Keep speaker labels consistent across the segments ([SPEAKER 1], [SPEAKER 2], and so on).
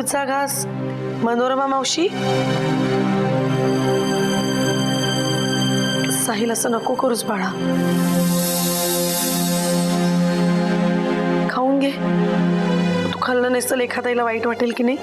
[SPEAKER 1] लेखाचा घास मनोरमा मावशी. साहिल असं नको करूस बाळा. खाऊन घे. तू खाल्लं नाहीस तर लेखाताईला वाईट वाटेल की नाही.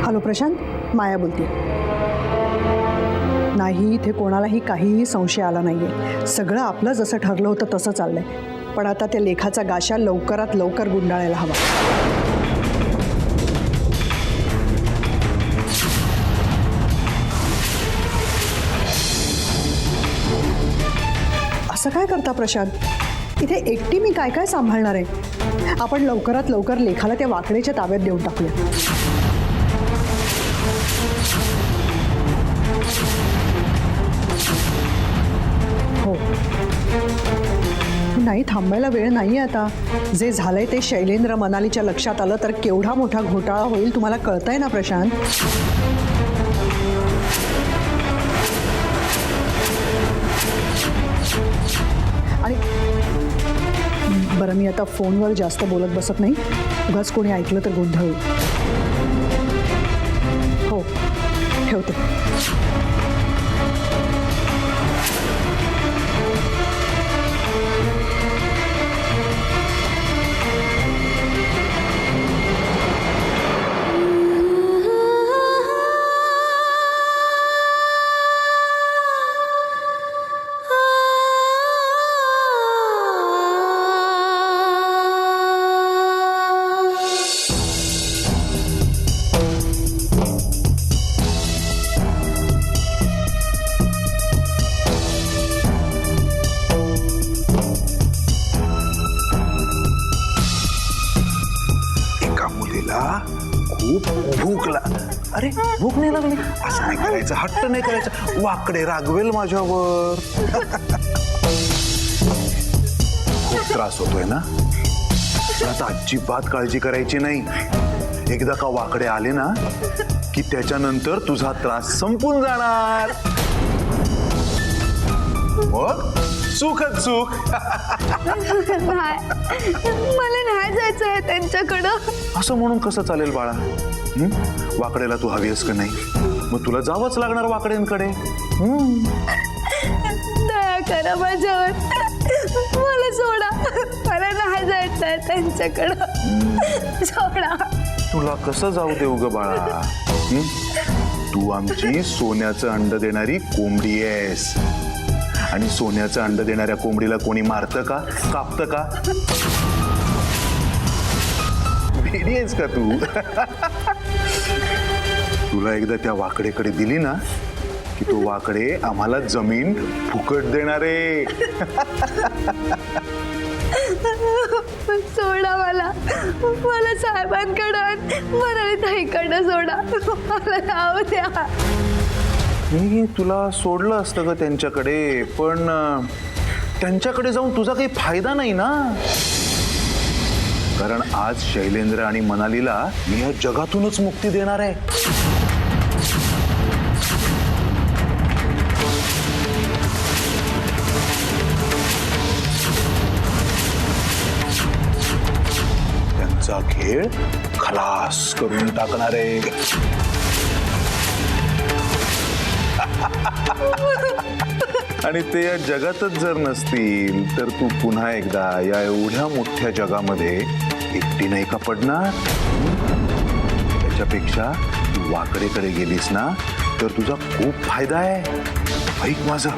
[SPEAKER 2] हॅलो प्रशांत, माया बोलते. नाही, इथे कोणालाही काहीही संशय आला नाहीये. सगळं आपलं जसं ठरलं होतं तसं चाललंय. पण आता त्या लेखाचा गाशा लवकरात लवकर गुंडाळायला हवा. असं काय करता प्रशांत? इथे एकटी मी काय काय सांभाळणार आहे. आपण लवकरात लवकर लेखाला त्या वाकडेच्या ताब्यात देऊन टाकूया. हो, नाही थांबायला वेळ नाही आता. जे झालंय ते शैलेंद्र मनालीच्या लक्षात आलं तर केवढा मोठा घोटाळा होईल तुम्हाला कळतंय ना प्रशांत. आणि बरं, मी आता फोनवर जास्त बोलत बसत नाही. उगाच कोणी ऐकलं तर गोंधळ होईल. हो, ठेवते.
[SPEAKER 3] खूप भूक अरे भूक नाही लागली असं नाही करायचं. हट्ट नाही करायचं. वाकडे रागवेल माझ्यावर. खूप त्रास होतोय ना. आता अजिबात काळजी करायची नाही. एकदा का वाकडे आले ना की त्याच्यानंतर तुझा त्रास संपून जाणार. मग सुखच सुख.
[SPEAKER 4] मला नाही जायचं आहे त्यांच्याकडं.
[SPEAKER 3] असं म्हणून कसं चालेल बाळा. वाकडेला तू हवी आहेस का नाही. मग तुला जावंच लागणार वाकड्यांकडे.
[SPEAKER 4] दया करा माझ्यावर. मला सोडा. मला नाही जायचं आहे त्यांच्याकडं. सोडा.
[SPEAKER 3] तुला कसं जाऊ देऊ ग बाळा. तू आमची सोन्याचं अंड देणारी कोंबडी आहेस. आणि सोन्याचं अंड देणाऱ्या कोंबडीला कोणी मारतं का, कापतं का. भेडी आहेस का तू. तुला एकदा त्या वाकडेकडे दिली ना की तो वाकडे आम्हाला जमीन फुकट देणार आहे.
[SPEAKER 4] सोडा मला. मला साहेबांकडं मनाली ताईकडं सोडा. मला जाऊ द्या.
[SPEAKER 3] मी तुला सोडलं असतं ग त्यांच्याकडे. पण त्यांच्याकडे जाऊन तुझा काही फायदा नाही ना. कारण आज शैलेंद्र आणि मनालीला मी या जगातूनच मुक्ती देणार आहे. त्यांचा खेळ खलास करून टाकणार आहे. आणि ते या जगातच जर नसतील तर तू पुन्हा एकदा या एवढ्या मोठ्या जगामध्ये एकटी नाही का पडणार. त्याच्यापेक्षा तू वाकडेकडे गेलीस ना तर तुझा खूप फायदा आहे. ऐक माझं.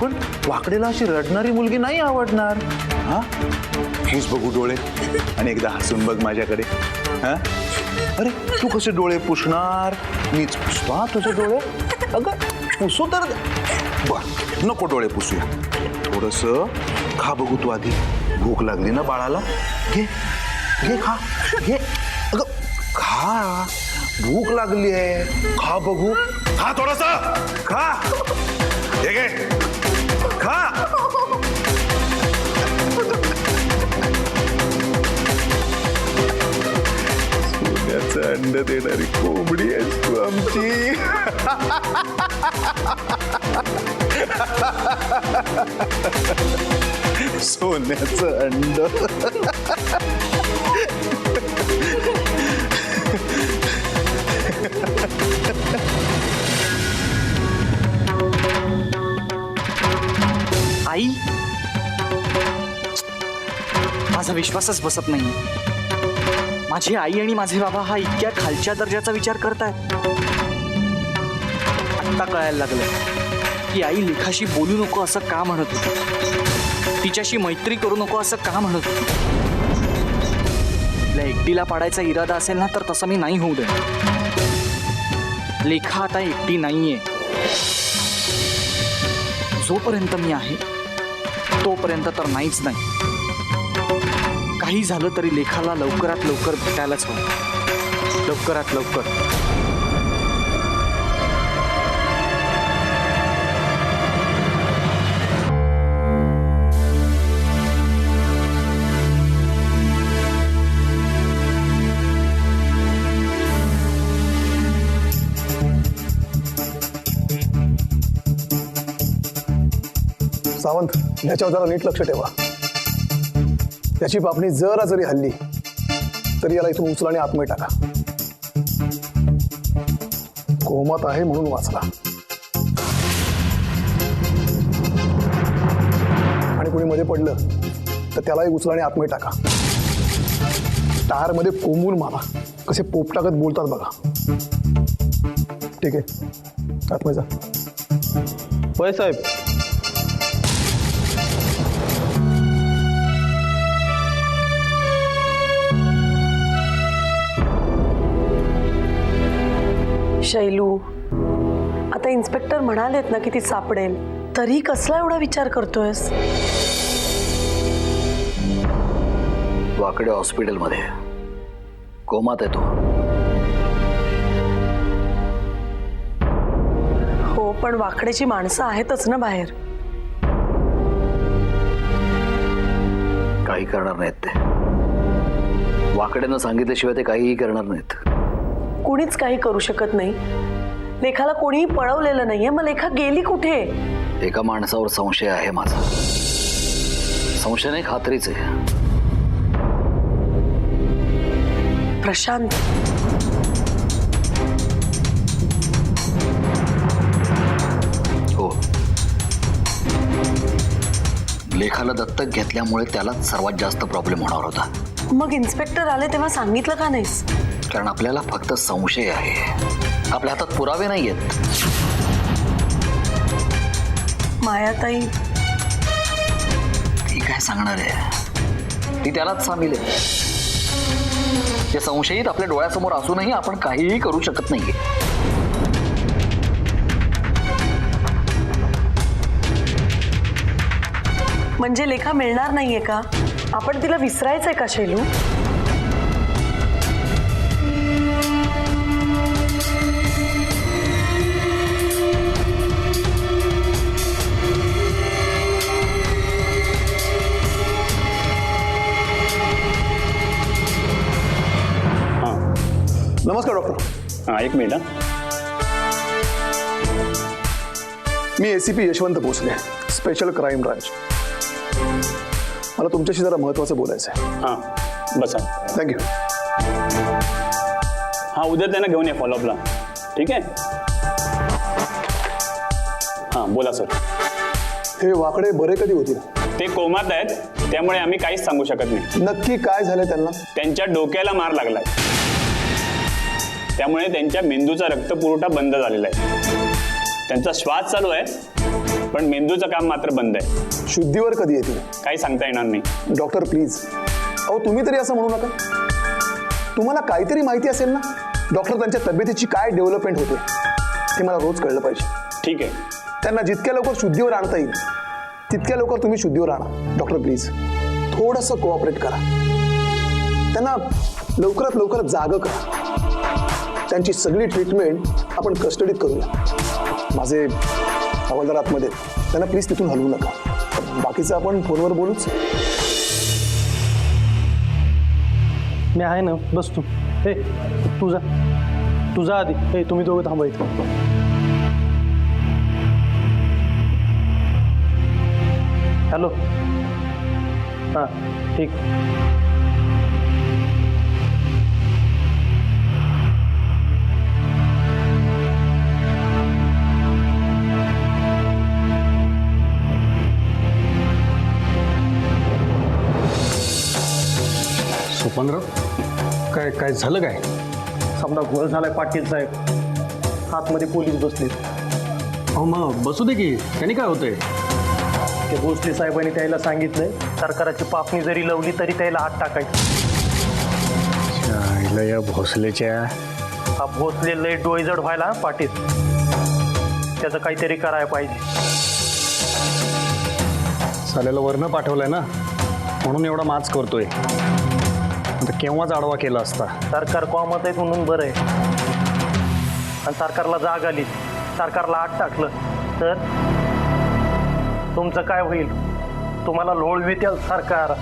[SPEAKER 3] पण वाकडेला अशी रडणारी मुलगी नाही आवडणार. हा, हेच बघू डोळे आणि एकदा हसून बघ माझ्याकडे. हा, अरे तू कसे डोळे पुसणार? मीच पुसतो हा तुझे डोळे. अगं पुसू तर बर, नको डोळे पुसूया. थोडस खा बघू तू आधी. भूक लागली ना बाळाला? घे घे खा घे. अगं खा, भूक लागली आहे. खा बघू, खा थोडस खा. घे घे खा. सोन्याचं अंड देणारी कोंबडी आहेस तू आमची. सोन्याचं अंड.
[SPEAKER 5] आई, माझा विश्वासच बसत नाही. माझी आई आणि माझे बाबा हा इतक्या खालच्या दर्जाचा विचार करतायत. आत्ता कळायला लागलं की आई लेखाशी बोलू नको असं का म्हणत होती, तिच्याशी मैत्री करू नको असं का म्हणत होती. तिला एकटीला पाडायचा इरादा असेल ना तर तसं मी नाही होऊ दे. लेखा आता एकटी नाहीये. जोपर्यंत मी आहे तोपर्यंत तर नाहीच नाही. काही झालं तरी लेखाला लवकरात लवकर भेटायलाच हवं. लवकरात लवकर.
[SPEAKER 6] सावंत, ह्याच्यावर जरा नीट लक्ष ठेवा. त्याची पापणी जरा जरी हल्ली तरी याला इथून उचला आणि आतमध्ये टाका. कोमात आहे म्हणून वाचला. आणि कोणी मध्ये पडलं तर त्यालाही उचला आणि आतमध्ये टाका. टायरमध्ये कोंबून मारा. कसे पोपटागत बोलतात बघा. ठीक आहे, आतमध्ये जा.
[SPEAKER 7] होय साहेब.
[SPEAKER 1] शैलू, आता इन्स्पेक्टर म्हणालेत ना की ती सापडेल, तरी कसला एवढा विचार करतोयस?
[SPEAKER 8] वाकडे हॉस्पिटलमध्ये कोमात आहे तो.
[SPEAKER 1] हो, पण वाकडेची माणसं आहेतच ना बाहेर.
[SPEAKER 8] काही करणार नाहीत ते. वाकड्यानं सांगितल्याशिवाय ते काहीही करणार नाहीत.
[SPEAKER 1] कुणीच काही करू शकत नाही. लेखाला कोणीही पळवलेलं नाहीये. मग लेखा गेली कुठे?
[SPEAKER 8] एका माणसावर संशय आहे माझा. संशय नाही, खात्रीच आहे.
[SPEAKER 1] प्रशांत.
[SPEAKER 8] हो, लेखाला दत्तक घेतल्यामुळे त्यालाच सर्वात जास्त प्रॉब्लेम होणार होता.
[SPEAKER 1] मग इन्स्पेक्टर आले तेव्हा सांगितलं का नाहीस?
[SPEAKER 8] कारण आपल्याला फक्त संशय आहे. आपल्या हातात पुरावे नाहीयेत.
[SPEAKER 1] मायाताई
[SPEAKER 8] ती काय सांगणार आहे? ती त्यालाच सामील आहे. ते संशयित आपल्या डोळ्यासमोर असूनही आपण काहीही करू शकत नाहीये.
[SPEAKER 1] म्हणजे लेखा मिळणार नाहीये का? आपण तिला विसरायचंय का शैलू?
[SPEAKER 6] नमस्कार डॉक्टर.
[SPEAKER 7] हां, एक मिनिट.
[SPEAKER 6] मी ACP Yashwant Bhosale, special crime branch. मला तुमच्याशी जरा महत्त्वाचं बोलायचं आहे.
[SPEAKER 7] हां, बसा.
[SPEAKER 6] थँक्यू.
[SPEAKER 7] हां, उद्या त्यांना घेऊन या फॉलोअपला. ठीक आहे. हां, बोला सर.
[SPEAKER 6] हे वाकडे बरे कधी होतील?
[SPEAKER 7] ते कोमात आहेत, त्यामुळे आम्ही काहीच सांगू शकत नाही.
[SPEAKER 6] नक्की काय झालं त्यांना?
[SPEAKER 7] त्यांच्या डोक्याला मार लागलाय. त्यामुळे त्यांच्या मेंदूचा रक्तपुरवठा बंद झालेला आहे. त्यांचा श्वास चालू आहे, पण मेंदूचं काम मात्र बंद आहे.
[SPEAKER 6] शुद्धीवर कधी येतील?
[SPEAKER 7] काही सांगता येणार नाही.
[SPEAKER 6] Doctor please. अहो तुम्ही तरी असं म्हणू नका. तुम्हाला काहीतरी माहिती असेल ना, डॉक्टर त्यांच्या तब्येतीची काय डेव्हलपमेंट होते ते मला रोज कळलं पाहिजे.
[SPEAKER 7] ठीक आहे.
[SPEAKER 6] त्यांना जितक्या लवकर शुद्धीवर आणता येईल तितक्या लवकर तुम्ही शुद्धीवर आणा. डॉक्टर प्लीज थोडंसं कोऑपरेट करा. त्यांना लवकरात लवकर जागं करा. त्यांची सगळी ट्रीटमेंट आपण कस्टडीत करूया. माझे हवालदार आतमध्ये, त्यांना प्लीज तिथून हलवू नका. बाकीचं आपण फोनवर बोलूच.
[SPEAKER 9] मी आहे ना, बस तू. हे तुझा आधी. हे तुम्ही दोघं थांबा इथं. हॅलो. हां ठीक.
[SPEAKER 10] सुपनराव, काय झालं काय?
[SPEAKER 9] समजा घोळ झालाय पाटील साहेब. आतमध्ये पोलीस बसलेत.
[SPEAKER 10] अहो मग बसू दे की, त्यांनी काय होतंय?
[SPEAKER 9] ते भोसले साहेबांनी त्याला सांगितलंय सरकाराची पापणी जरी लावली तरी त्याला हात टाकायचं.
[SPEAKER 10] या भोसलेच्या
[SPEAKER 9] हा भोसले लय डोळजड व्हायला पाटील. त्याचं काहीतरी करायला पाहिजे.
[SPEAKER 10] साल्याला वरनं पाठवलंय ना, म्हणून एवढा माच करतोय. आता केव्हाच आडवा केला असता.
[SPEAKER 9] सरकार कॉमात आहे म्हणून बरं आहे. आणि सरकारला जाग आली, सरकारला आत टाकलं तर तुमचं काय होईल? तुम्हाला लोळवितेल सरकार.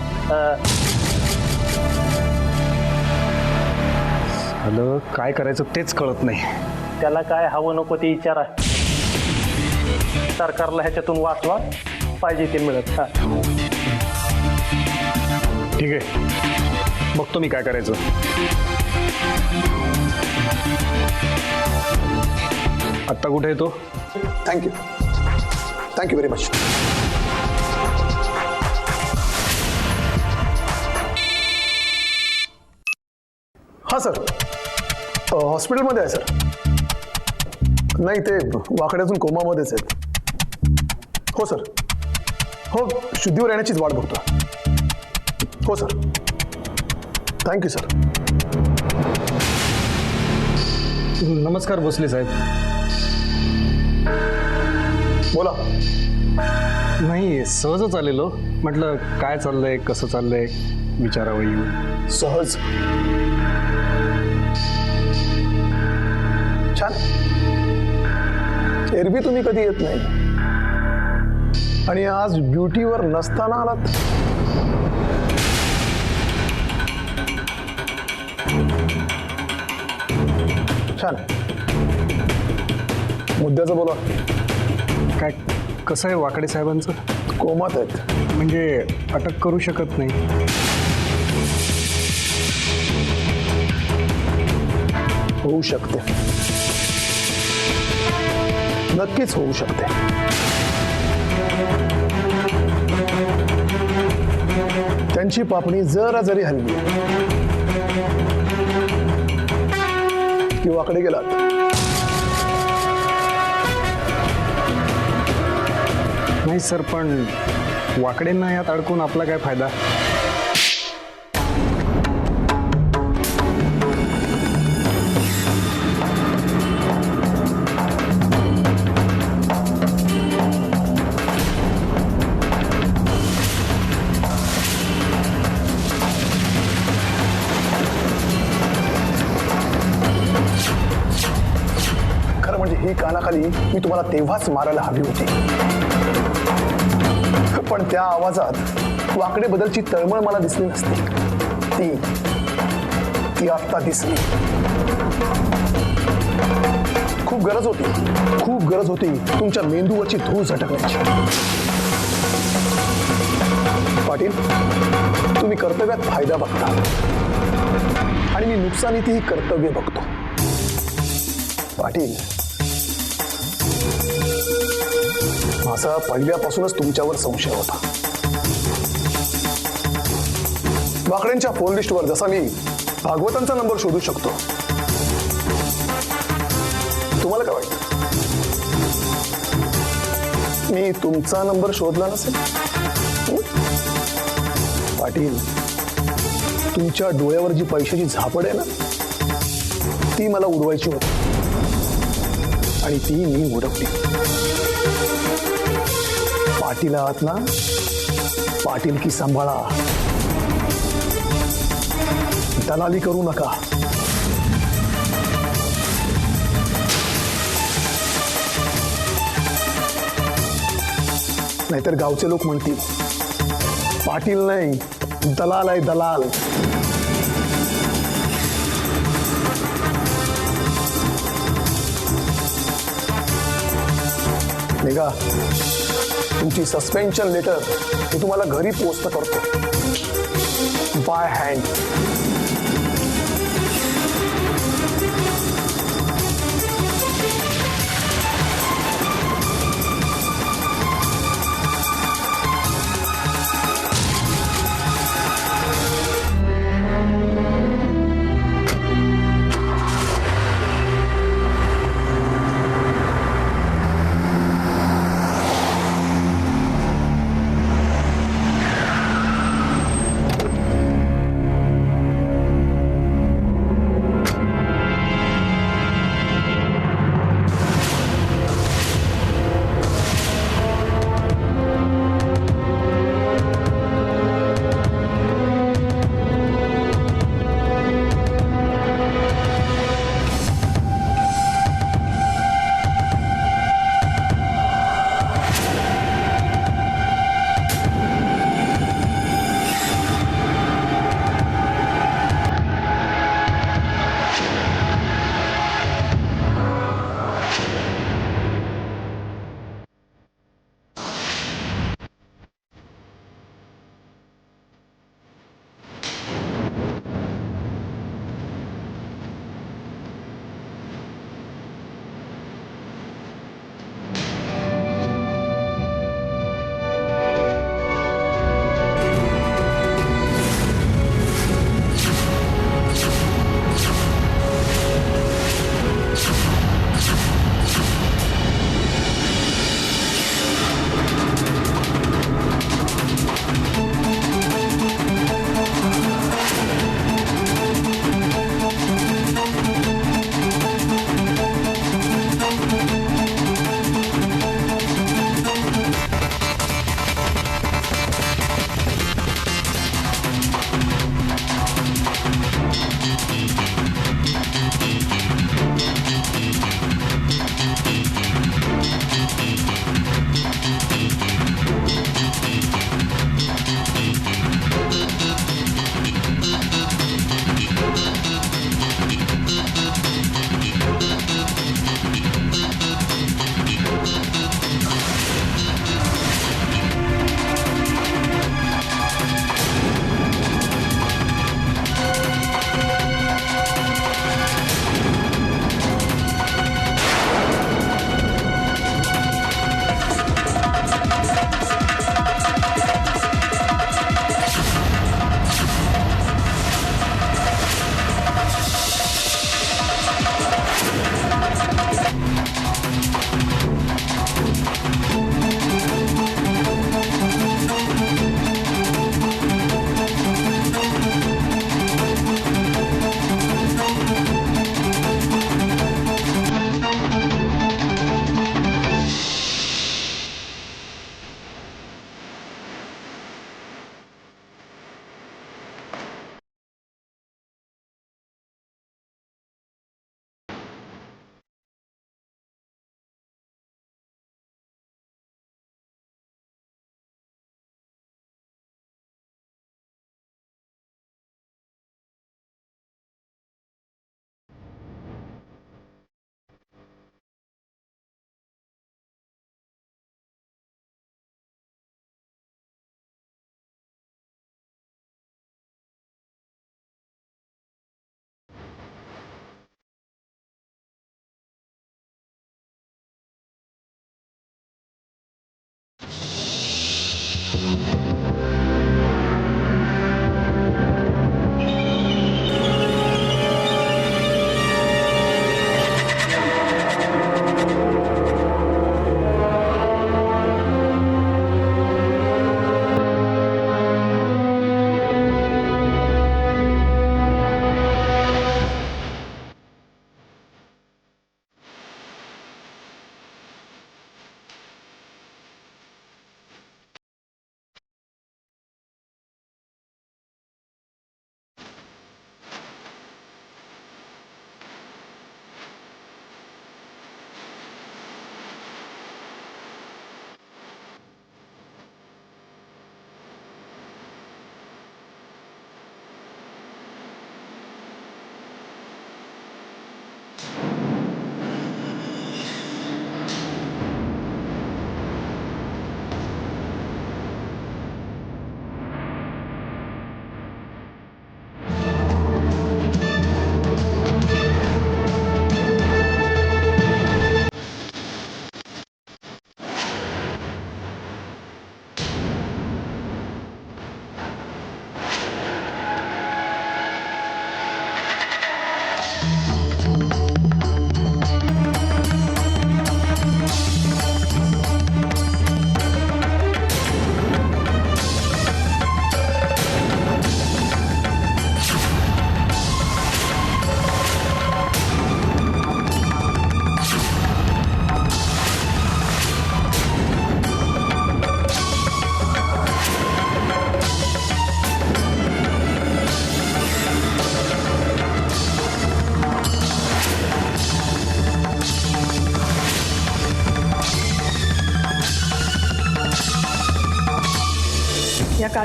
[SPEAKER 10] झालं काय करायचं तेच कळत नाही.
[SPEAKER 9] त्याला काय हवं नको ते विचारा. सरकारला ह्याच्यातून वाचवा, पाहिजे ते मिळत. हां
[SPEAKER 10] ठीक आहे, बघतो मी काय करायचं. आत्ता कुठे येतो?
[SPEAKER 6] Thank you very much. हां सर, हॉस्पिटलमध्ये आहे सर. नाही, ते वाकड्यातून कोमामध्येच आहेत. हो सर, हो, शुद्धीवर येण्याचीच वाट बघतो. हो सर, थँक्यू सर.
[SPEAKER 10] नमस्कार भोसले साहेब.
[SPEAKER 6] बोला.
[SPEAKER 10] नाही, सहजच आलेलो. म्हटलं काय चाललंय, कसं चाललंय विचारावं येऊन.
[SPEAKER 6] सहज. छान. एरवी तुम्ही कधी येत नाही आणि आज ड्युटीवर नसताना आलात. छान. मुद्द्याचं बोला.
[SPEAKER 10] काय कसं आहे वाकडे साहेबांचं?
[SPEAKER 6] कोमात आहेत.
[SPEAKER 10] म्हणजे अटक करू शकत नाही.
[SPEAKER 6] होऊ शकते, नक्कीच होऊ शकते. त्यांची पापणी जरा जरी हलली की वाकडे गेलात.
[SPEAKER 10] नाही सर, पण वाकडेंना यात अडकून आपला काय फायदा?
[SPEAKER 6] खरं म्हणजे ही कानाखाली मी तुम्हाला तेव्हाच मारायला हवी होती, पण त्या आवाजात वाकडे बदलची तळमळ मला दिसली नसती. ती आत्ता दिसली. खूप गरज होती तुमच्या मेंदूवरची धूळ झटकण्याची. पाटील, तुम्ही कर्तव्यात फायदा बघता आणि मी नुकसानीतही कर्तव्य बघतो. पाटील, माझा पहिल्यापासूनच तुमच्यावर संशय होता. वाकड्यांच्या फोन लिस्टवर जसा मी भागवतांचा नंबर शोधू शकतो, तुम्हाला काय वाटतं मी तुमचा नंबर शोधला नसेल? पाटील, तुमच्या डोळ्यावर जी पैशाची झापड आहे ना, ती मला उडवायची होती आणि ती मी उडवली. पाटील आहात ना, पाटील की सांभाळा, दलाली करू नका. नाहीतर गावचे लोक म्हणतील पाटील नाही, दलाल आहे, दलाल. निघा, तुमची सस्पेन्शन लेटर मी तुम्हाला घरी पोस्ट करतो बाय हँड.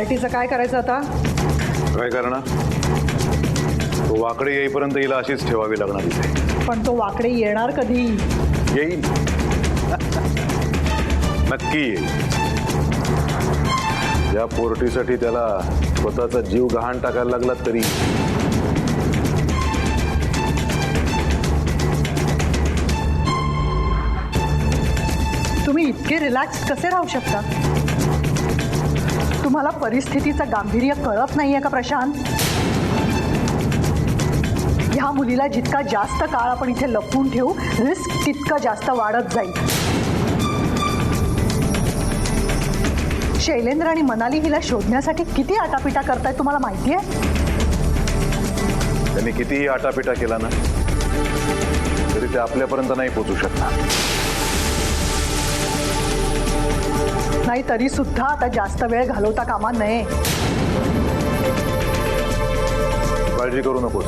[SPEAKER 2] पार्टीचं काय करायचं आता?
[SPEAKER 3] काय करणार? तो वाकडे येईपर्यंत हिला अशीच ठेवावी लागणार इथे.
[SPEAKER 2] पण तो वाकडे येणार कधी?
[SPEAKER 3] येईल. नक्की येईल. या पोरटीसाठी त्याला स्वतःचा जीव गहाण टाकायला लागला तरी.
[SPEAKER 2] तुम्ही इतके रिलॅक्स कसे राहू शकता? तुम्हाला परिस्थितीचं गांभीर्य कळत नाहीये का प्रशांत? ह्या मुलीला जितका जास्त काळ आपण इथे लपवून ठेवू, रिस्क तितकं जास्त वाढत जाईल. शैलेंद्र आणि मनाली हिला शोधण्यासाठी किती आटापिटा करतायत तुम्हाला माहिती आहे?
[SPEAKER 3] त्यांनी कितीही आटापिटा केला ना तरी ते आपल्यापर्यंत नाही पोहोचू शकणार.
[SPEAKER 2] नाही तरी सुद्धा आता जास्त वेळ घालवता कामा नये.
[SPEAKER 3] काळजी करू नकोस.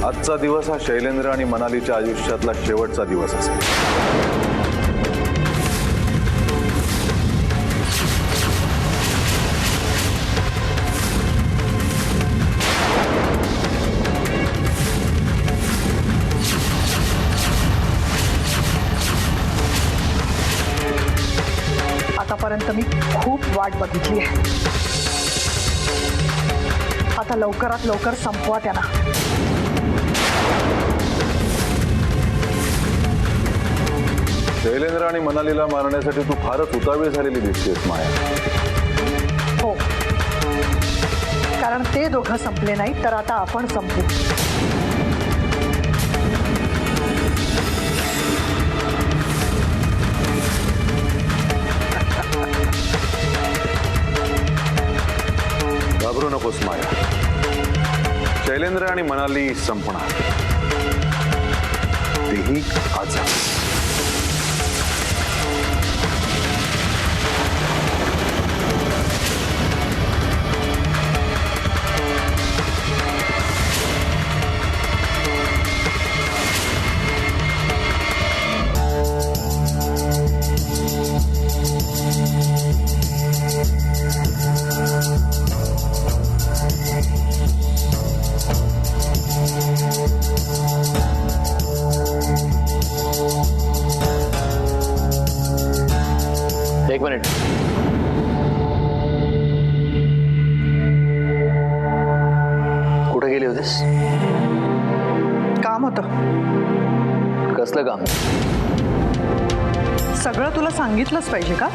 [SPEAKER 3] आजचा दिवस हा शैलेंद्र आणि मनालीच्या आयुष्यातला शेवटचा दिवस असेल.
[SPEAKER 2] आतापर्यंत मी खूप वाट बघितली आहे. आता लवकरात लवकर संपवा त्यांना.
[SPEAKER 3] शैलेंद्र आणि मनालीला मारण्यासाठी तू फारच उतावीळ झालेली दिसतेस माया.
[SPEAKER 2] हो, कारण ते दोघं संपले नाही तर आता आपण संपू.
[SPEAKER 3] घाबरू नकोस माया. शैलेंद्र आणि मनाली संपणार, तेही आज.
[SPEAKER 8] एक मिनिट. कुठे गेली होतीस?
[SPEAKER 2] काम होतं.
[SPEAKER 8] कसलं काम?
[SPEAKER 2] सगळं तुला सांगितलंच पाहिजे का?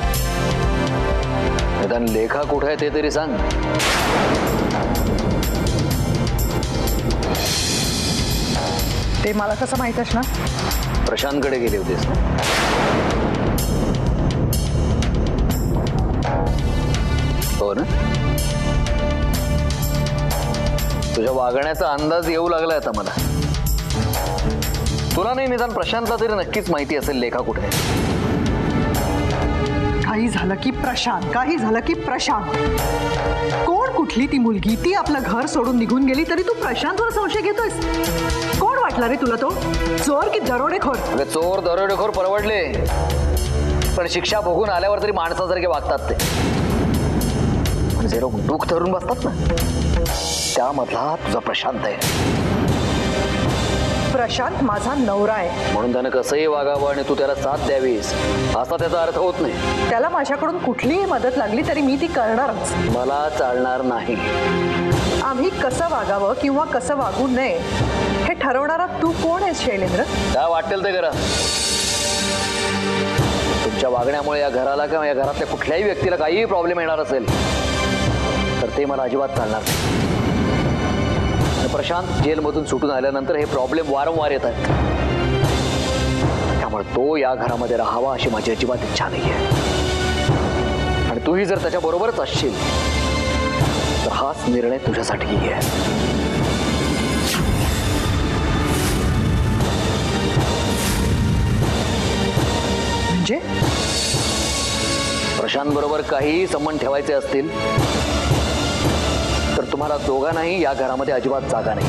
[SPEAKER 8] निदान लेखा कुठे आहे ते तरी सांग.
[SPEAKER 2] ते मला कसं माहित असणार?
[SPEAKER 8] प्रशांतकडे गेली होतीस. हो ना? तुझ्या वागण्याचा अंदाज येऊ लागलाय आता मला. तुला नाही निदान प्रशांतला तरी नक्कीच माहिती असेल लेखा कुठे आहे.
[SPEAKER 2] काही झालं की प्रशांत, काही झालं की प्रशांत. कोण कुठली ती मुलगी? ती आपलं घर सोडून निघून गेली तरी तू प्रशांतवर संशय घेतोयस? कोण वाटला रे तुला तो? चोर की दरोडेखोर?
[SPEAKER 8] अगं चोर दरोडेखोर परवडले, पण शिक्षा भोगून आल्यावर तरी माणसासारखे वागतात ते. पण जे लोक दुःख धरून बसतात ना, त्यामधला तुझा प्रशांत आहे.
[SPEAKER 2] प्रशांत माझा नवरा आहे
[SPEAKER 8] म्हणून त्यानं कसंही वागावं आणि तू त्याला साथ द्यावीस असा त्याचा अर्थ होत नाही.
[SPEAKER 2] त्याला माझ्याकडून कुठलीही मदत लागली तरी मी ती करणारच.
[SPEAKER 8] मला चालणार नाही.
[SPEAKER 2] आम्ही कसं वागावं किंवा कसं वागू नये हे ठरवणारा तू कोण आहेस शैलेंद्र?
[SPEAKER 8] काय वाटेल ते करा. तुमच्या वागण्यामुळे या घराला किंवा या घरातल्या कुठल्याही व्यक्तीला काहीही प्रॉब्लेम येणार असेल तर ते मला अजिबात चालणार नाही. प्रशांत जेलमधून सुटून आल्यानंतर हे प्रॉब्लेम वारंवार येत आहेत. त्यामुळे तो या घरामध्ये राहावा अशी माझी अजिबात इच्छा नाही आहे. आणि तूही जर त्याच्या बरोबरच असशील तर हाच निर्णय तुझ्यासाठीही आहे.
[SPEAKER 2] म्हणजे
[SPEAKER 8] प्रशांत बरोबर काहीही संबंध ठेवायचे असतील तर तुम्हाला दोघांनाही या घरामध्ये अजिबात जागा नाही.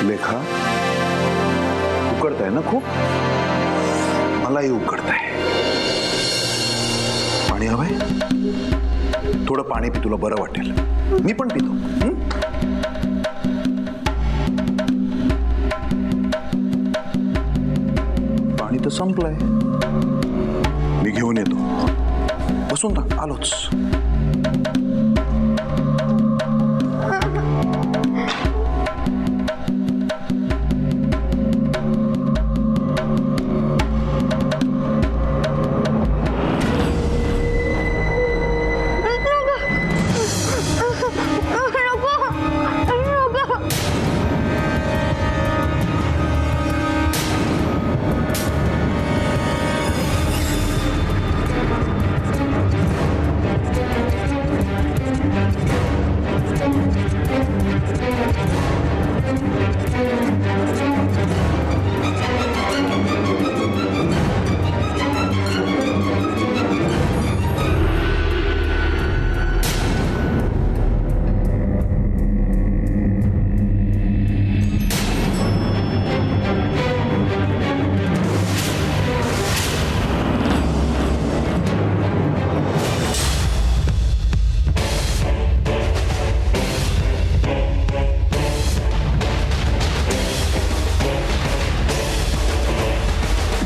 [SPEAKER 3] लेखा उकडताय ना खूप? मलाही उकडताय. पाणी हवंय? थोडं पाणी पी, तुला बरं वाटेल. मी पण पितो. पाणी तर संपलंय. मी घेऊन येतो. बसून राहा, आलोच.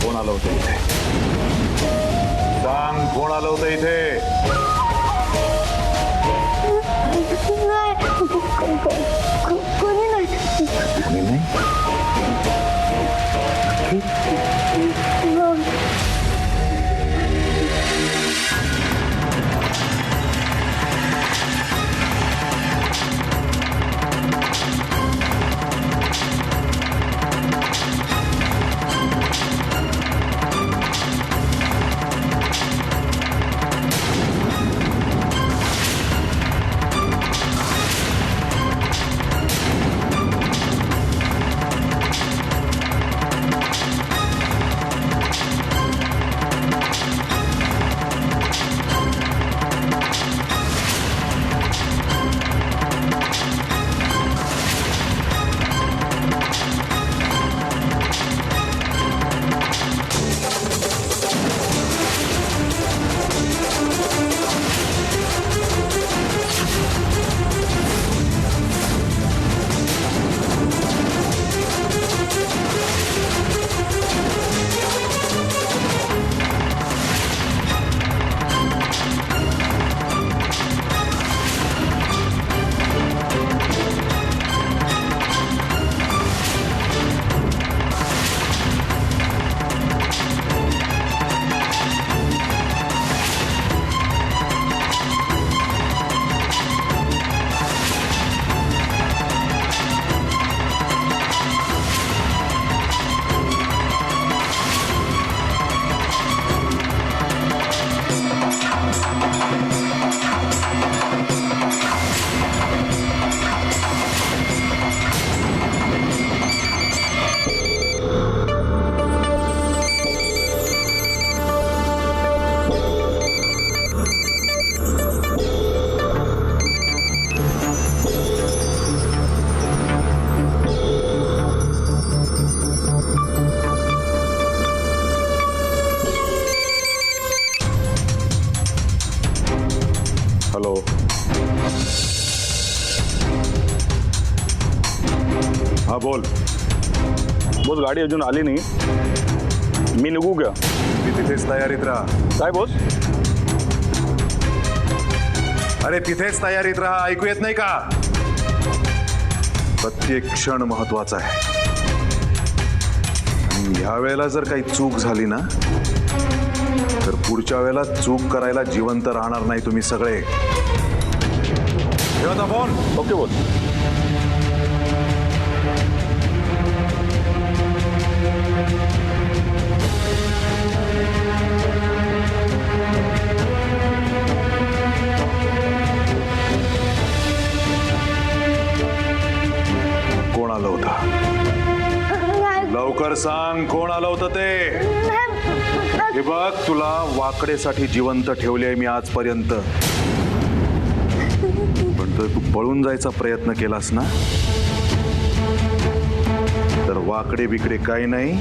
[SPEAKER 3] कोण आलं होतं इथे? सांग, कोण आलं होतं इथे?
[SPEAKER 4] कोणी नाही.
[SPEAKER 3] कोणी नाही? हॅलो. हा बोल.
[SPEAKER 7] बोस, गाडी अजून आली नाही. मी निघू का?
[SPEAKER 3] मी तिथेच तयारीत राहा.
[SPEAKER 7] काय बोस?
[SPEAKER 3] अरे तिथेच तयारीत राहा. ऐकू येत नाही का? प्रत्येक क्षण महत्वाचा आहे. आणि ह्या वेळेला जर काही चूक झाली ना, तर पुढच्या वेळेला चूक करायला जिवंत राहणार नाही तुम्ही सगळे. ठेवा फोन.
[SPEAKER 7] ओके बोस.
[SPEAKER 3] कोण आलं होतं? लवकर सांग, कोण आलं होतं ते? हे बघ, तुला वाकडेसाठी जिवंत ठेवले मी आजपर्यंत, पण तर तू पळून जायचा प्रयत्न केलास ना, वाकडे बिकडे काही नाही,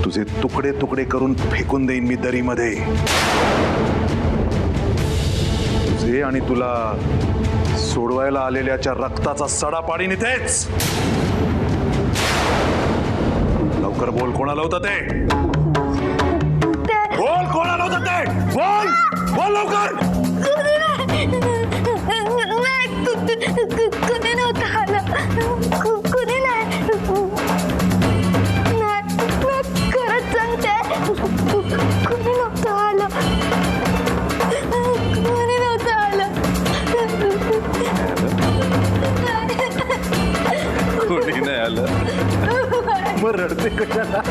[SPEAKER 3] तुझे तुकडे तुकडे करून फेकून देईन मी दरीमध्ये. तुझे आणि तुला सोडवायला आलेल्याच्या रक्ताचा सडा पाडीन इथेच. लवकर बोल, कोणाला होतं ते? बोल, कोणाला होतं ते? बोल बोल लवकर.
[SPEAKER 4] कुणी नव्हतं आलं, कुणी नाही. खरंच सांगते, कुणी नव्हतं आलं, कुणी नव्हतं आलं.
[SPEAKER 3] कोणी नाही आलं? मग रडते कशाला?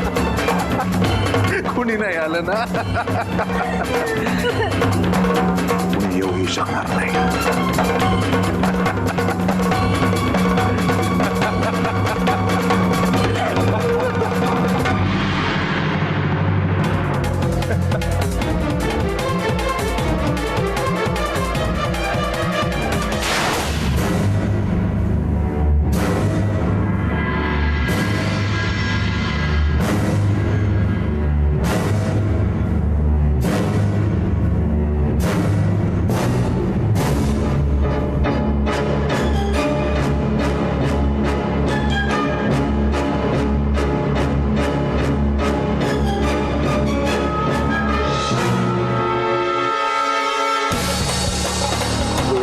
[SPEAKER 3] कोणी नाही आलं ना? कोणी येऊही शकणार नाही.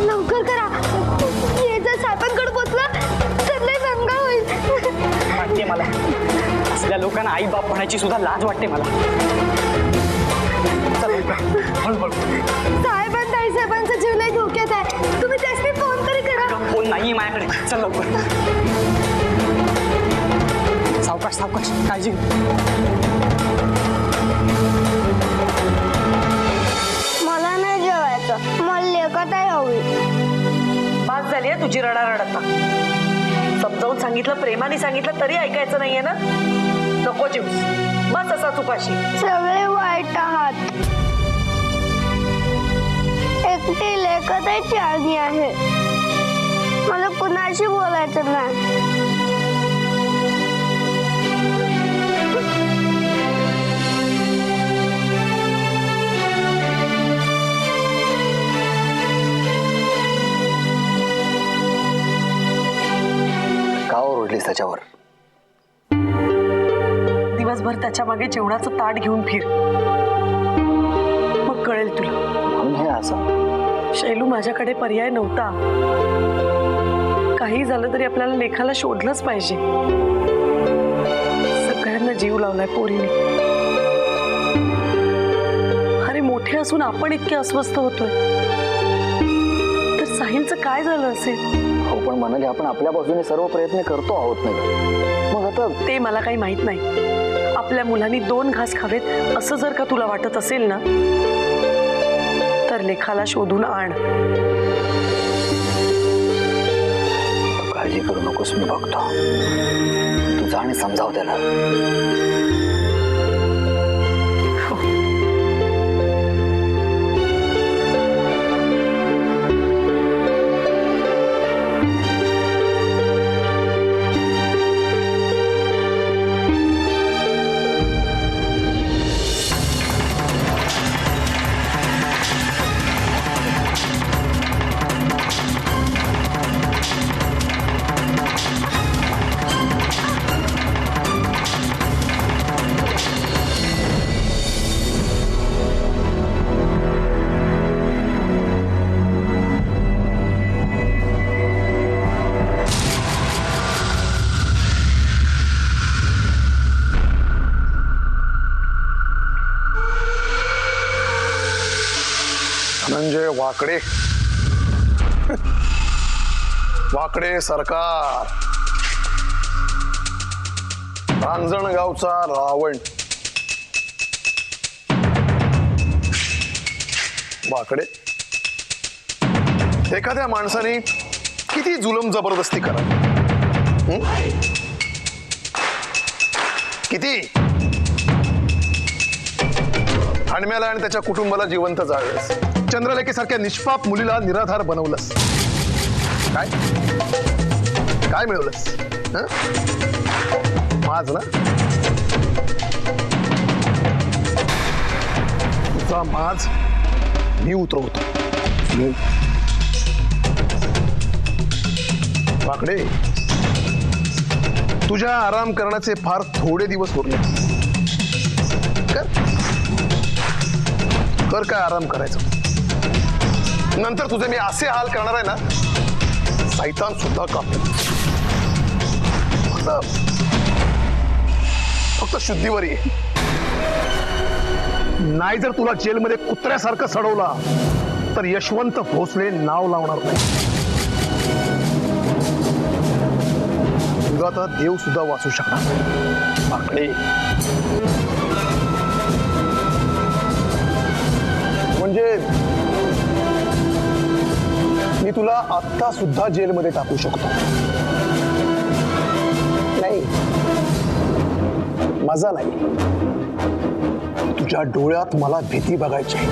[SPEAKER 4] लवकर करा, हे जर साहेबांकडे पोचलं तर लय दंगा होईल.
[SPEAKER 5] वाटते मला असल्या लोकांना आई बाप म्हणायची सुद्धा लाज वाटते मला. चल लवकर, हळूहळू.
[SPEAKER 4] साहेबांचा जीव लय धोक्यात आहे, तुम्ही त्यासनी फोन तरी करा.
[SPEAKER 5] फोन नाहीये माझ्याकडे. चल लवकर. सावकाश सावकाश, काळजी घे.
[SPEAKER 4] मला नाही जेवायचं, मला लेखत आहे हवी.
[SPEAKER 1] बास झाली आहे तुझी रडारड आता. समजावून सांगितलं, प्रेमाने सांगितलं तरी ऐकायचं नाहीये ना. नको जीवस, बस असा तुपाशी.
[SPEAKER 4] सगळे वाईट आहात. एकटी लेखत आहे, चारणी आहे. मला कुणाशी बोलायचं नाही.
[SPEAKER 8] का ओरडलीस त्याच्यावर?
[SPEAKER 1] दिवसभर त्याच्या मागे जेवणाचं ताट घेऊन फिर, मग कळेल तुला.
[SPEAKER 8] म्हणून हे असं?
[SPEAKER 1] शैलू, माझ्याकडे पर्याय नव्हता. काही झालं तरी आपल्याला लेखाला शोधलंच पाहिजे. सगळ्यांना जीव लावलाय पोरीने. अरे मोठे असून आपण इतके अस्वस्थ होतोय, तर साहिलचं काय झालं असेल?
[SPEAKER 8] हो पण म्हणाले आपण आपल्या बाजूने सर्व प्रयत्न करतो आहोत नाही. मग आता
[SPEAKER 1] ते मला काही माहित नाही. आपल्या मुलांनी 2 घास खावेत असं जर का तुला वाटत असेल ना, तर लेखाला शोधून आण.
[SPEAKER 8] काळजी करू नकोस, मी बघतो. तू जा आणि समजाव त्याला.
[SPEAKER 6] धनंजय वाकडे, वाकडे सरकार, रांजणगावचा रावण. वाकडे, एखाद्या माणसाने किती जुलम जबरदस्ती करा, किती आणम्याला आणि त्याच्या कुटुंबाला जिवंत जाळलंस. चंद्रलेखेसारख्या निष्पाप मुलीला निराधार बनवलंस. काय काय मिळवलंस? हं? माज ना तुझा माज मी उतरवतो. वाकडे, तुझ्या आराम करण्याचे फार थोडे दिवस उरले. कर काय आराम करायचं. नंतर तुझे मी असे हाल करणार आहे ना, सैतान सुद्धा कापेल. फक्त शुद्धीवर ये. नाही जर तुला जेलमध्ये कुत्र्यासारखं सडवला तर यशवंत भोसले नाव लावणार नाही. तुझा आता देव सुद्धा वाचू शकणार. माकडे, म्हणजे मी तुला आत्ता सुद्धा जेलमध्ये टाकू शकतो. नाही, मजा नाही. तुझ्या डोळ्यात मला भीती बघायची आहे.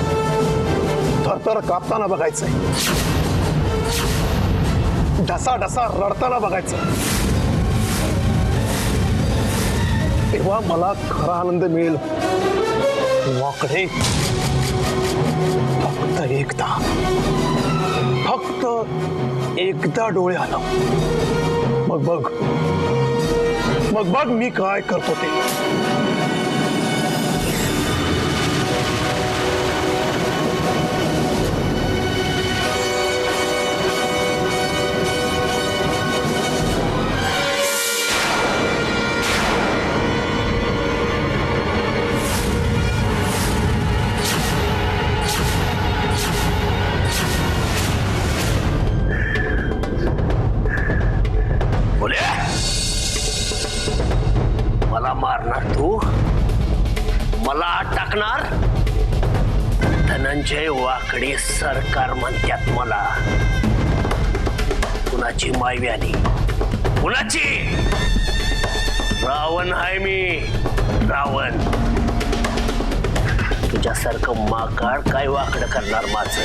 [SPEAKER 6] थरथर कापताना बघायचंय. ढसा ढसा रडताना बघायचं. तेव्हा मला खरा आनंद मिळेल. वाकडे, फक्त एकदा डोळे हलव. मग बघ मी काय करतो ते.
[SPEAKER 11] मला मारणार तू, मला टाकणार. धनंजय वाकडे सरकार म्हणतात मला. कुणाची मायव्यानी, कुणाची? रावण आहे मी, रावण. तुझ्यासारखं माकाड काय वाकडं करणार माझं.